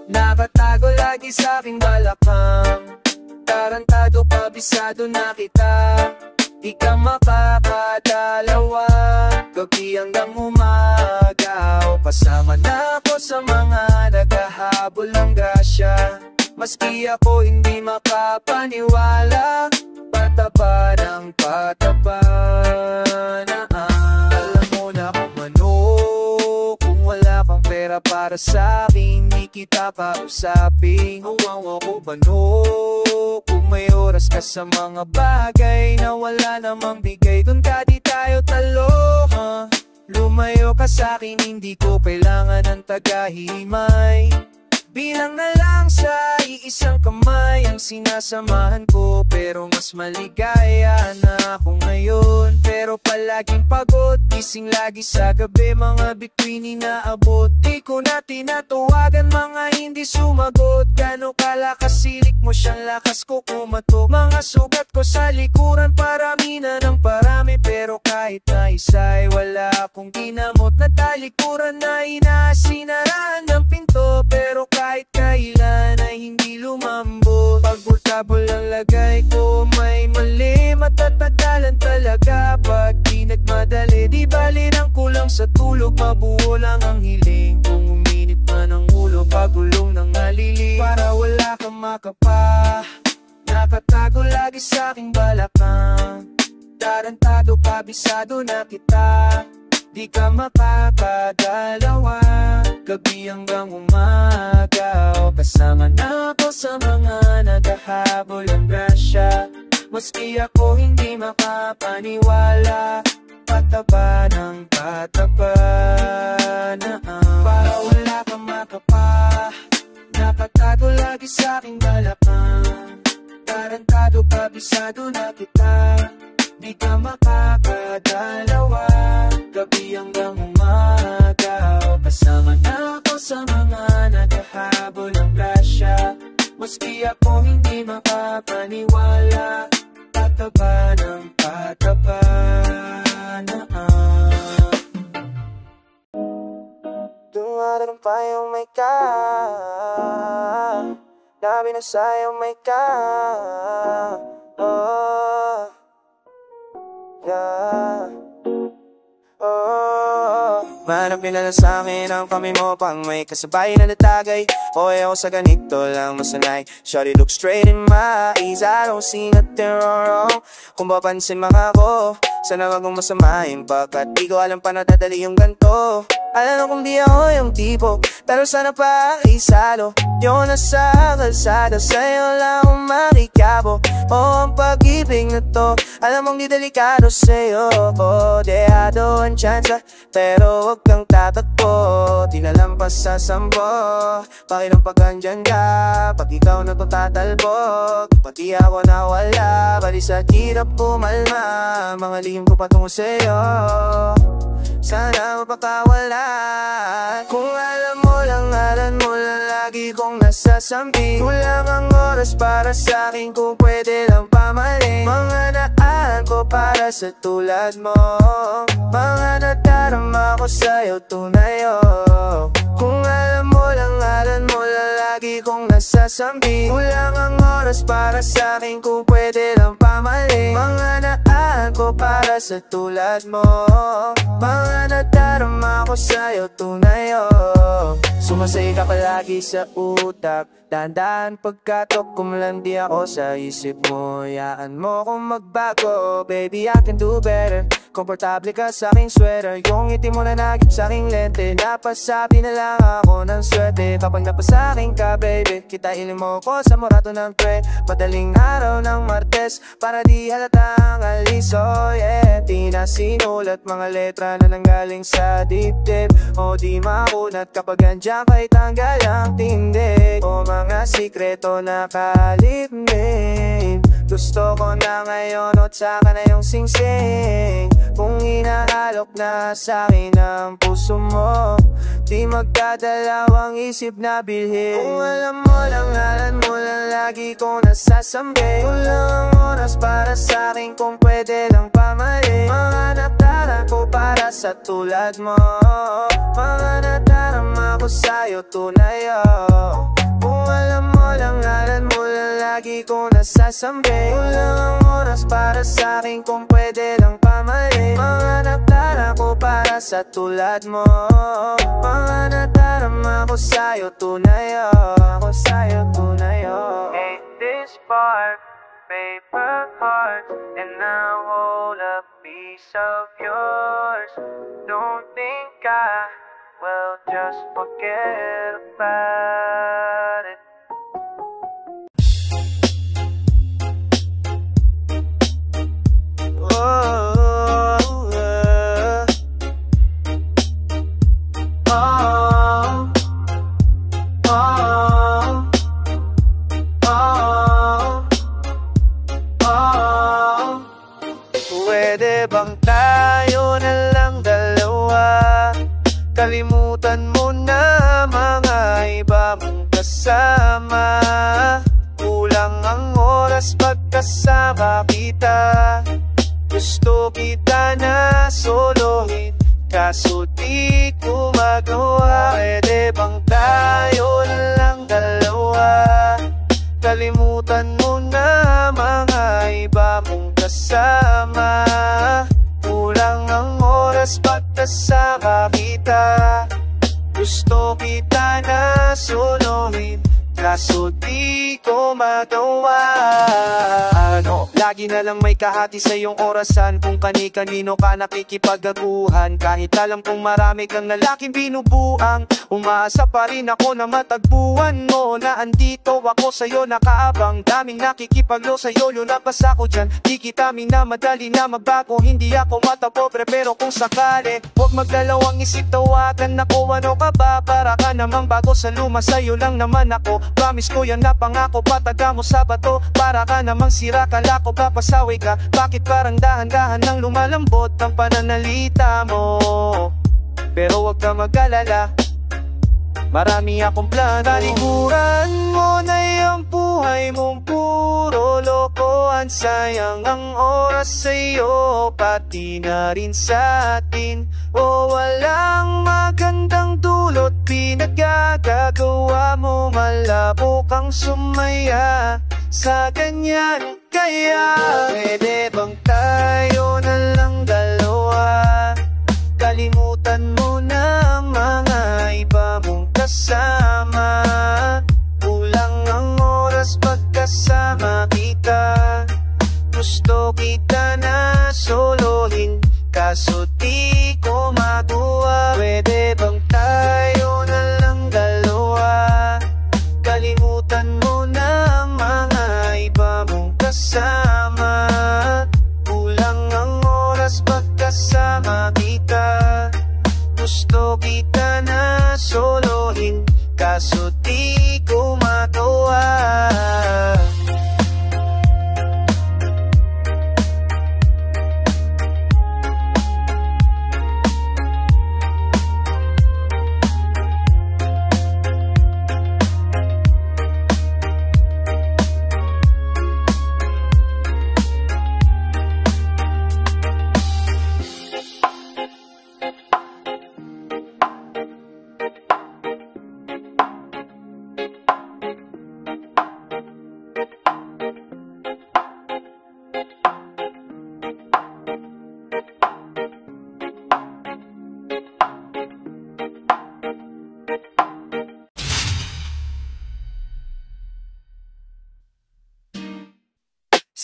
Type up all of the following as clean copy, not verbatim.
Nakatago lagi sa aking balakang, tarantado kabisado na kita. Di ka makakadalawa, gabi hanggang umaga. O kasama na ako sa mga naghahabol ng grasya. Maski ako hindi makapaniwala, pataba ng pataba na alam mo na kung ano. Kung wala kang pera para sa akin, di kita kausapin. Huwag ako bano. Kung may oras ka sa mga bagay na wala namang bigay, dun ka di tayo talo. Lumayo ka sa akin, hindi ko kailangan ng tagahimay. Bilang na lang sa iisang kamay ang sinasamahan ko, pero mas maligaya na ako ngayon. Pero palaging pagod, gising lagi sa gabi, mga bituin inaabot. Di ko na tinatawagan, mga hindi sumagot. Gano'ng kalakas silik mo siyang lakas ko kumatok. Mga sugat ko sa likuran, parami na ng parami. Pero kahit na isa'y wala akong ginamot, na talikuran na inasinarahan ng pinto. Pero kahit kailan ay hindi lumambot. Pag portable ang lagay ko, may mali. Matatagalan talaga pag di nagmadali. Di bali ng kulang sa tulog, mabuo lang ang hiling. Kung uminit man ang ulo, pagulong ng alili. Para wala kang makapa, nakatago lagi sa aking balakang, tarantado kabisado na kita. Di ka makakadalawa, gabi hanggang umaga. O kasama na ako sa mga naghahabol ng grasya. Maski ako hindi makapaniwala, pataba ng pataba na para wala kang makapa, nakatago lagi sa aking balakang, tarantado kabisado na kita. Di ka makakadalawa, gabi hanggang umaga. O kasama na ako sa mga naghahabol ng grasya. Maski ako hindi makapaniwala, pataba ng pataba na dumarang pa yung may ka, labi na sayang may ka. Oh, yeah. Oh, manapin na lang sa'kin ang kami mo, pang may kasabay na natagay. Okay ako sa ganito lang masanay. Shawty look straight in my eyes, I don't see nothing wrong. Kung papansin mga ko, sana wag mong masamahin, bakit di ko alam pa nadadali yung ganto. Alam kung di ako yung tipo, pero sana pa isalo. Yung nasa kalsada, sa'yo lang akong makikabo. Oh, ang pag-ibig na to, alam mong di delikado sa'yo. Oh, dehado ang tsansa, pero wag kang tatakbo. Di na lampas sa sambo, pakirang pag andyan ka. Pag ikaw na to tatalbog, pati ako nawala. Bali sa hirap pumalma, mga lihim ko patungo sa'yo. Sana mapakawala. Kung alam mo lang lagi kong nasasambi. Kulang ang oras para sa'kin, kung pwede lang pamaling. Mga naan ko para sa tulad mo, mga nadarama ko sa'yo tunay, oh. Kung alam mo lang lagi kong nasasambi. Kulang ang oras para sa'kin, kung pwede lang pamaling. Mga naan ko para sa tulad mo, mga nadarama ko sa'yo tunay, oh. Sumasay ka palagi sa utak, dahan-dahan pagkatok, kung di ako sa isip mo. Hayaan mo kung magbago, baby I can do better. Komportable ka sa aking sweater, yung ngiti mo na nagip sa aking lente. Napasabi na lang ako ng swerte kapag napasakin ka, baby. Kitain mo ko sa morato ng tren, madaling araw ng Martes, para di halatang alis, oh yeah. Di na sinulat mga letra na nanggaling sa dibdib, o di makunat kapag andyan kay tanggal ang tindig. O mga sikreto na kalipin, gusto ko na ngayon at saka na yung singsing. Kung inaalok na sa'kin ang puso mo, di magdadalawang isip na bilhin. Kung alam mo lang lagi kong nasasambi. Kulang ang oras para sa'kin, kung pwede lang pamaling. Mga natara ko para sa tulad mo, mga nadarama ko sa'yo tunay, oh. lagi ko nasasambi. Kulang ang oras para sa'kin kung pwede lang pamali. Mga nagtara ko para sa tulad mo. Mga nadarama ko sa'yo tunayo. Ako sa'yo tunayo. Ain't this spark, paper heart, and I hold a piece of yours. Don't think I will just forget about it. Pwede bang tayo na lang dalawa? Kalimutan mo na mga iba mong kasama. Kulang ang oras pagkasama kita. Gusto kita na solohin, kaso di ko magawa. Pwede bang tayo na lang dalawa? Kalimutan mo na mga iba mong kasama. Kulang ang oras pagkasama kita. Gusto kita na solohin, kaso di ko magawa. Ano? Lagi na lang may kahati sa iyong orasan. Kung kani-kanino ka nakikipagaguhan. Kahit alam kong marami kang lalaking binubuang, umaasa pa rin ako na matagpuan mo. Na andito ako sa'yo nakaabang. Daming nakikipaglo sa'yo, lunapas ako dyan. Di kita minamadali na magbago. Hindi ako matapobre pero kung sakali, huwag magdalawang isip, tawagan ako. Ano ka ba? Para ka namang bago sa luma, sa'yo lang naman ako. Promise ko yan na pangako, pataga mo sa bato. Para ka namang sira, kala ko papasawi ka. Bakit parang dahan-dahan nang lumalambot ang pananalita mo? Pero wag ka mag-alala, marami akong plano. Talikuran mo na yung buhay mong puro lokohan. Sayang ang oras sa'yo, pati na rin sa atin. O walang magandang dulot pinagagagawa mo. Malabo kang sumaya sa ganyan. Kaya pwede bang tayo na lang dalawa? Kalimutan mo na mga iba mong kasama. Kulang ang oras pagkasama kita. Gusto kita na solohin, kaso di ko magawa. Pwede bang tayo na lang dalawa? Kalimutan mo na mga iba mong kasama. Kulang ang oras pagkasama kita. Gusto kita na solohin, kaso di ko magawa.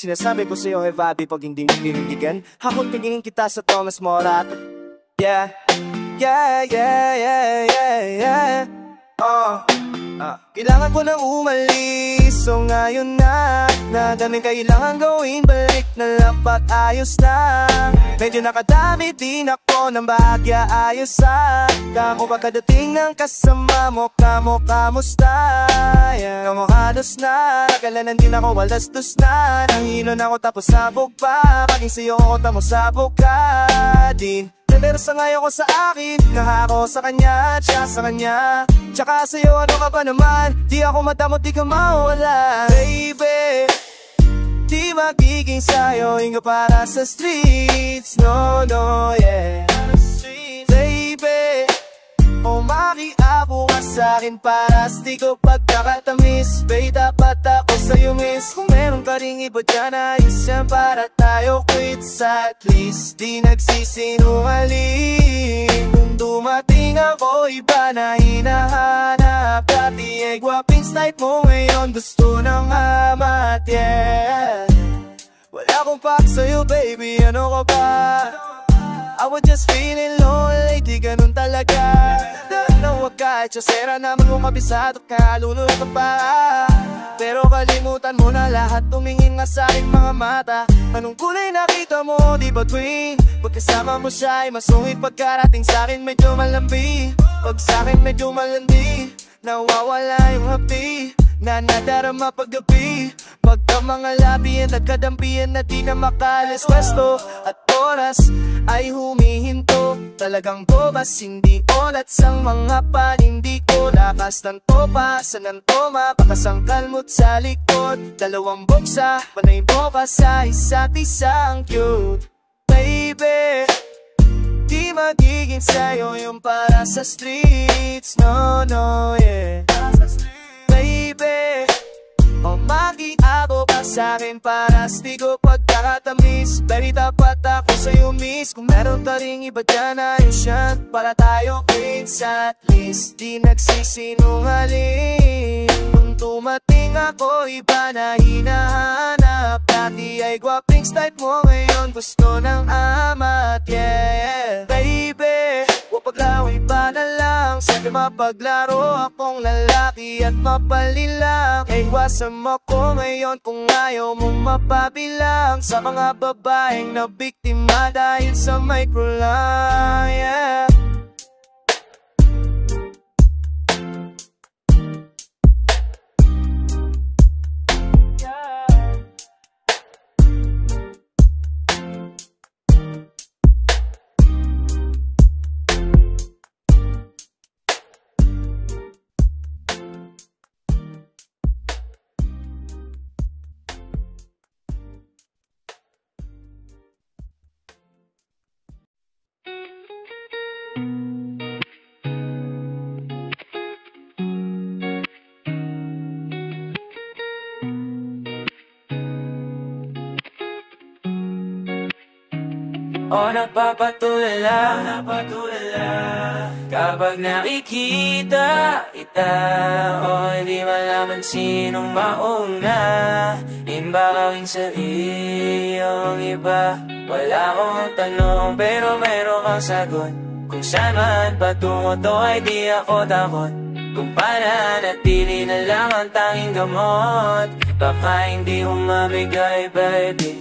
Sinasabi ko sa'yo, Hevabi, pag hindi mo nilindigan, hakot pagingin kita sa Thomas Morat. Yeah, yeah, yeah, yeah, yeah, yeah. Kailangan ko nang umalis, so ngayon na daming kailangan gawin, balik na lang pag-ayos na. Medyo nakadami din ako ng bahagya, ayos sa kamo pagkadating ng kasama mo, kamo kamusta? Kamo halos na, kalanan din ako, walastos na. Nangilon ako tapos sabog pa, paging sa'yo ako tamo sabog ka din. Pero sa ngayon ko sa akin, kahako sa kanya, siya sa kanya. Tsaka sa'yo ano ka ba naman, di ako matamot, di ka mawala. Baby, di magiging sa'yo, hinga para sa streets. No, no, yeah. Baby, o makiabukas sa'kin paras di ko pagkakatamis. Babe, dapat ako sa'yo miss. Kung meron ka ring iba dyan, ayos yan para tayo quits. At least di nagsisinungaling. Kung dumating ako, iba na hinahanap. Dati ay gwaping snipe mo, ngayon gusto ng amat, yeah. Wala akong pack sa'yo baby, ano ka ba? I was just feeling lonely, di ganun talaga. Dahil wag ka, etsosera naman mo kabisado ka, lulul ka pa. Pero kalimutan mo na lahat, tumingin nga sa'king mga mata. Anong kulay nakita mo, di ba twin? Pagkasama mo siya ay masungit, pagkarating sa'kin medyo malambi. Pag sa'kin medyo malandi, nawawala yung hapdi na nadarama paggabi. Pagka mga labi at nagkadampian na di na makalis. Pwesto at oras ay humihinto. Talagang bobas, hindi olat sang mga panindi ko. Lakas ng topa, sanang toma, pakasangkal mo't sa likod. Dalawang boksa, panay boka sa isa't isang cute. Baby, di magiging sa'yo yung para sa streets. No, no, yeah. Baby, makiabo ka sa'kin paras di ko pagkakatamis. Pero dapat ako sa'yo miss. Kung meron ka ring iba dyan, ayos yan para tayo quits. At least di nagsisinungaling. Kung tumating ako, iba na hinahanap. Dati ay gwaping style mo, ngayon gusto ng amat, yeah. Baby, huwag paglaway pa na lang. Sige mapaglaro akong lalaki at mapalilang. Ay iwasan mo ko ngayon kung ayaw mong mapabilang sa mga babaeng na biktima dahil sa micro lang, yeah. O napapatulala kapag nakikita kita. O hindi malaman sinong mauna, imba kawing sarili o iba. Wala akong tanong pero meron kang sagot. Kung saan man patungo to ay di ako takot. Kung pananatili na lang ang tanging gamot, baka hindi mo mabigay baby.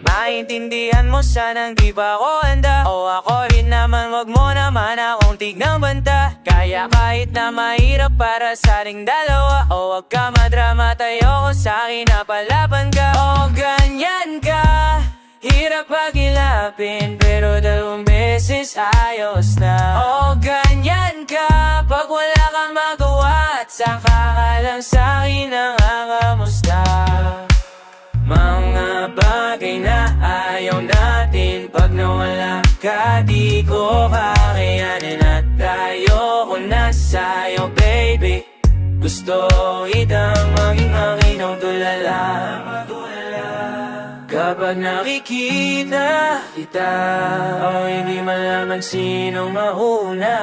Maintindihan mo sanang di ba ako handa. O ako rin naman, wag mo naman akong tignang banta. Kaya kahit na mahirap para sa ating dalawa, o wag ka madrama, tayo ko sa'kin na palaban ka. O ganyan ka, hirap pagilapin, pero dalawang beses ayos na. O ganyan ka, pag wala kang magawa at saka ka lang sa'kin nangangamusta. Mga bagay na ayaw natin, pag nawala ka di ko kakayanin. At tayo ko na sa'yo baby, gusto itang maging makinaw tulala. Kapag nakikita kita, o hindi malaman sinong mauna,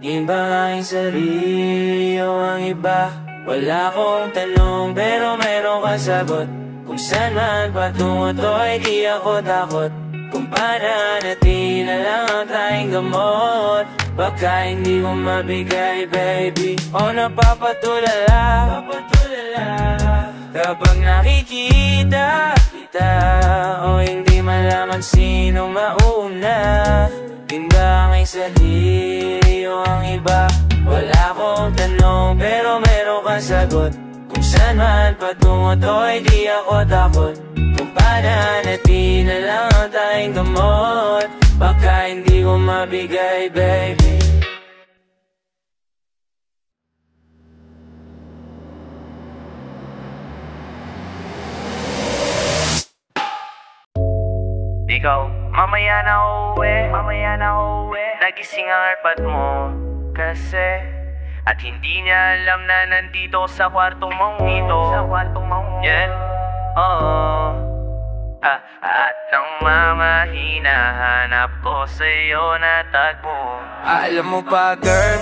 iba ang sarili o ang iba. Wala akong tanong pero meron kang sagot. Kung saan man patungo to ay di ako takot. Kung pananatili na lang ang tayong gamot, baka hindi mo mabigay baby. O napapatulala kapag nakikita kita, o hindi malaman sinong mauna, tinda ang sarili o ang iba. Wala akong tanong pero meron kang sagot. Kung saan man patungo to ay di ako takot. Kung pananatili na lang ang tayong gamot, baka hindi ko mabigay baby. Ikaw, mamaya na uuwi, nagising ang airpod mo. Kasi At hindi niya alam na nandito sa kwartong mong ito. Yeah, at ang mga hinahanap ko sa'yo natagpo. Alam mo ba girl,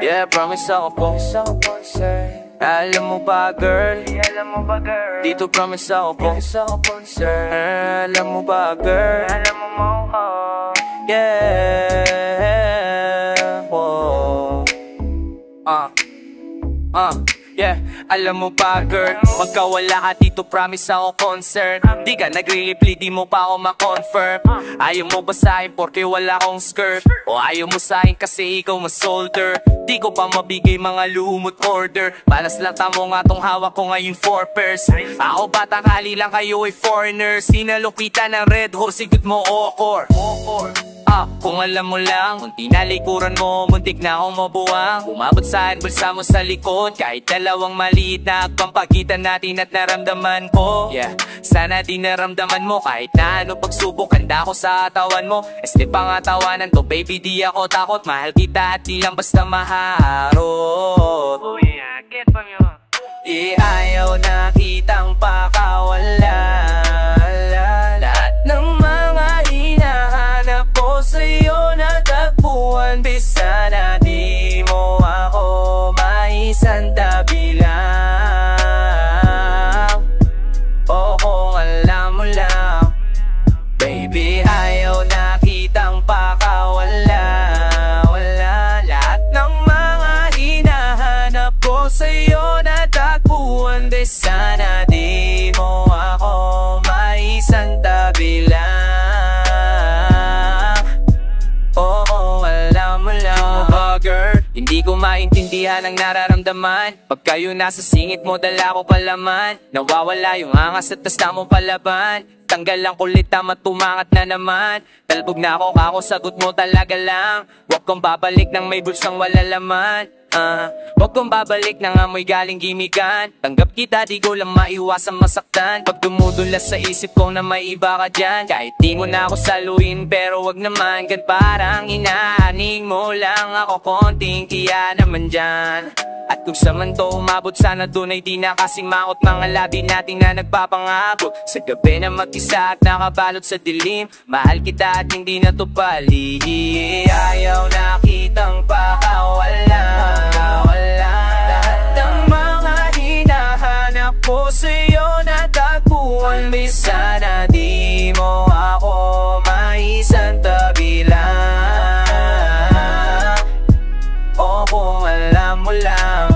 yeah, promise ako po. Alam mo ba girl, dito promise ako po. Alam mo ba girl, yeah, whoa. Yeah, alam mo ba girl, magkawala ka dito, promise ako concern. Di ka nagre-reply, di mo pa ako ma-confirm. Ayaw mo ba sa'kin porque wala akong skirt? O ayaw mo sa'kin kasi ikaw ma-solder? Di ko pa mabigay mga lumot order. Balas lata mo nga tong hawak ko ngayon 4 pairs. Ako bata kali lang, kayo ay foreigner. Sinalukita ng red horse, sigot mo okor. Kung alam mo lang, unti na likuran mo, muntik na akong mabuwang. Umabot saan, bulsa mo sa likod, kahit dalawang maliit na pampagitan natin at naramdaman ko. Yeah, sana di naramdaman mo, kahit na ano pagsubok, handa ko sa atawan mo. Este pangatawanan to, baby di ako takot. Mahal kita at di lang basta maharot. Oh yeah, get from you. Ayaw na kitang pakawalan. Lahat ng mga hinahanap ko sa'yo natagpuan. Bisa na di mo ako maisantabi lang. O kung alam mo lang, baby, ayaw na kitang pakawalan. Lahat ng mga hinahanap ko sa'yo natagpuan. Bisa na di mo ako maisantabi lang. Oo, alam mo lang. Girl, hindi ko maintindihan ang nararamdaman. Pag kayo nasa singit mo, dala ko palaman. Nawawala yung angas at tas na mo palaban. Tanggal ang kulit, tama tumangat na naman. Talbog na ako, kako sagot mo talaga lang. Huwag kong babalik nang may bulsang wala laman. Huwag kong babalik nang amoy galing gimikan. Tanggap kita, di ko lang maiwasang masaktan. Pag dumudulas sa isip ko na may iba ka dyan, kahit di mo na ako saluhin, pero wag naman gan parang inaaning mo lang ako konting kaya naman dyan. At kung sa man to umabot, sana dun ay di na kasing makot mga labi natin na nagpapangako. Sa gabi na mag-isa at nakabalot sa dilim, mahal kita at hindi na to pali. Ayaw na kitang pakawalan. Lahat ng mga hinahanap ko sa'yo natagpuan. Bisa na di mo ako maisantabi lang. O kung alam mo lang,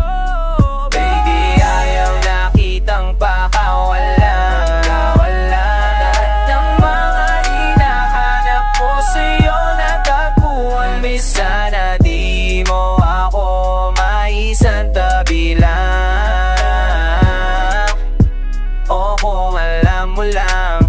baby, ayaw na kitang pakawalan. Lahat ng mga hinahanap ko sa'yo natagpuan. Bisa na di mo ako maisantabi lang. O kung alam mo lang.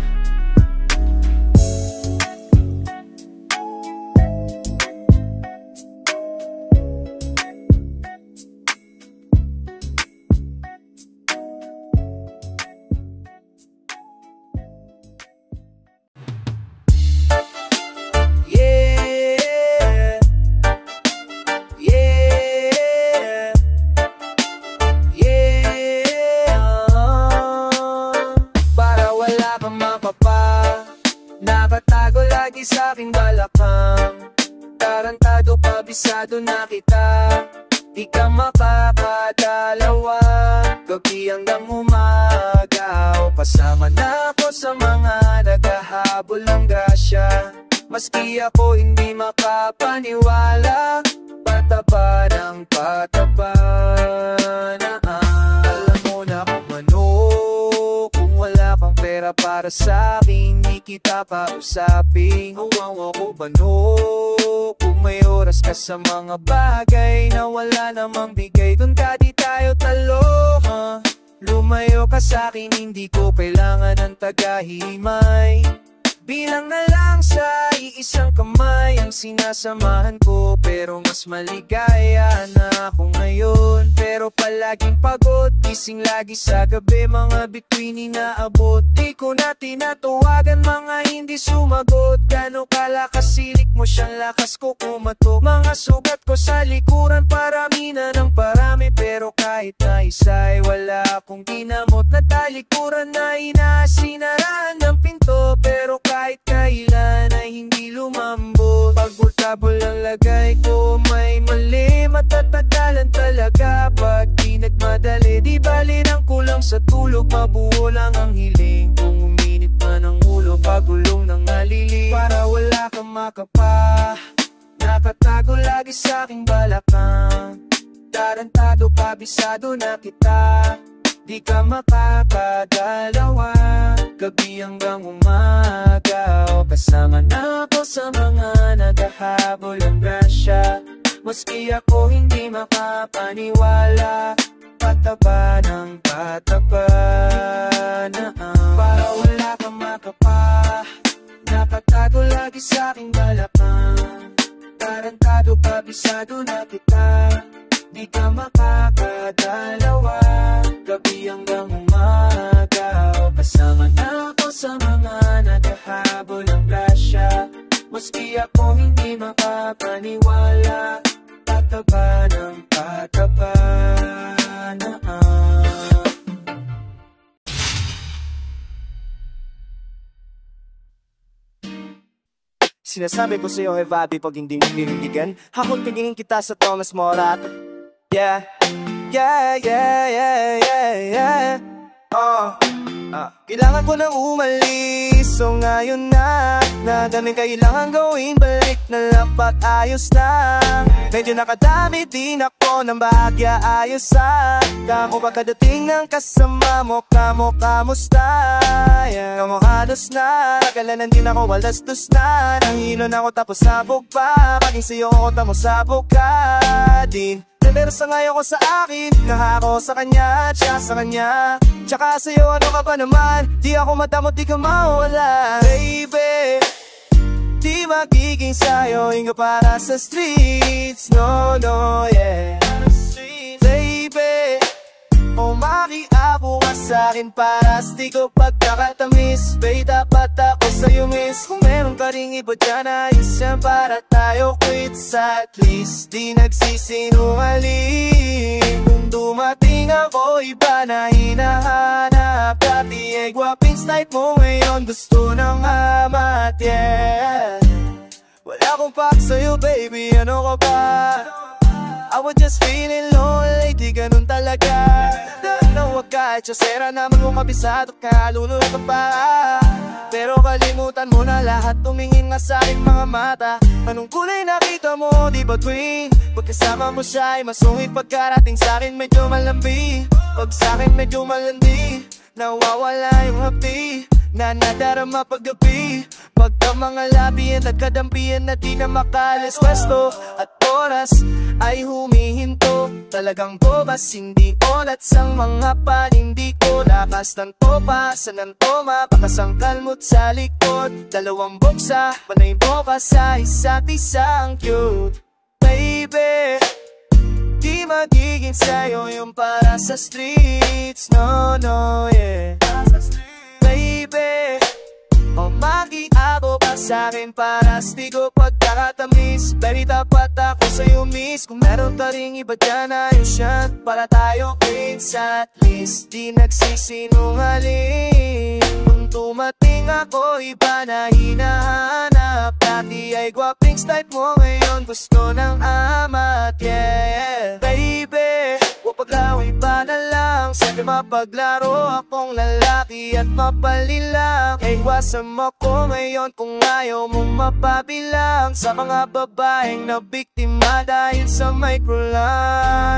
Nakatago lagi sa'king balakang, tarantado pabisado na kita. Di ka makakadalawa, gabi hanggang umaga. O kasama na ako sa mga naghahabol ng grasya. Maski ako hindi makapaniwala, pataba ng pataba na alam mo na kung ano. Kung wala kang pera para sa'kin, di kita kausapin. Huwag ako ba no? Kung may oras ka sa mga bagay na wala namang bigay, dun ka di tayo talo. Lumayo ka sa'kin, hindi ko kailangan ng tagahimay. Bilang na lang sa iisang kamay ang sinasamahan ko, pero mas maligaya na ako ngayon. Pero palaging pagod, gising lagi sa gabi, mga bituin inaabot. Di ko na tinatawagan, mga hindi sumagot. Gano'ng kalakas silik mo, siyang lakas ko kumatok. Mga sugat ko sa likuran, parami na ng parami, pero kahit na isa'y wala akong ginamot. Na talikuran na inasinarahan ng pinto, pero kahit kailan ay hindi lumambot. Pag portable ang lagay ko, may mali, matatagalan talaga. Pag di nagmadali, di bali ng kulang sa tulog, mabuo lang ang hiling. Kung uminit man ang ulo, pagulong ng nalili, para wala kang makapa. Nakatago lagi sa aking balakang, tarantado, kabisado na kita. Di ka makakadalawa, gabi hanggang umaga, o kasama na ako sa mga naghahabol ang grasya. Maski ako hindi makapaniwala, pataba ng pataba na para wala kang makapa. Nakatago lagi sa aking balakang, tarantado, kabisado na kita. Di ka makakadalawa, gabi hanggang umaga, o kasama na ako sa mga naghahabol ng grasya. Maski ako hindi makapaniwala, pataba ng pataba na Sinasabi ko sa'yo, hey Vabi, pag hindi mo pinindigan, hakot pingin kita sa Thomas Morat. Yeah, yeah, yeah, yeah, yeah, yeah. Kailangan ko nang umalis, so ngayon na daming kailangan gawin, balik na lang pag ayos lang. Medyo nakadami din ako ng bahagya, ayos ako pagkadating ng kasama mo, kamusta? Kamukados na, nagalanan din ako, walastos na. Nangilon ako tapos sabog pa, paging sa'yo ako tamo sabog ka din. Pero sa ngayon ko sa akin, kahako sa kanya, siya sa kanya. Tsaka sa'yo ano ka ba naman, di ako madamot, di ka mawala. Baby, di magiging sa'yo, hinga para sa streets. No, no, yeah. Baby, makiabo ka sa'kin para di ko pagkakatamis. Babe, dapat ako sa'yo miss. Kung meron ka ring iba dyan, ayos yan para tayo quits. At least di nagsisinungaling. Kung dumating ako, iba na hinahanap. Dati ay guwapings type mo, ngayon gusto ng amat, yeah. Wala akong pak sa'yo baby, ano ka ba? I was just feeling lonely, di ganun talaga. Dalawa ka, etsosera naman mo kabisado ka, lulula ka pa. Pero kalimutan mo na lahat, tumingin nga sa aking mga mata. Anong kulay nakita mo, di ba twin? Pagkasama mo siya ay masungit, pagkarating sa akin medyo malambi. Pag sa akin medyo malandi, nawawala yung hapdi na nadarama paggabi. Pagka mga labi at nagkadampian na di na makalis. Pwesto at oras ay humihinto, talagang bobas, hindi olat sang mga panindi ko. Lakas ng topa, sa ng toma, pakasangkalmot sa likod. Dalawang boksa, panay boka sa isa't isang cute. Baby, di magiging sa'yo yung para sa streets. No, no, yeah. Baby, makiabo ka sa'kin para di ko pagkakatamis. Baby, dapat ako sa'yo miss. Kung meron ka ring iba dyan, ayos yan para tayo quits. At least di nagsisinungaling. Kung tumating ako, iba na hinahanap. Dati ay guwapings type mo, ngayon gusto ng amat, yeah. Baby, wapaglaway pa na lang. Sabi mapaglaro akong lalaki at mapalilang. Eh, iwasan mo ko ngayon kung ayaw mong mapabilang sa mga babaeng na biktima dahil sa microline.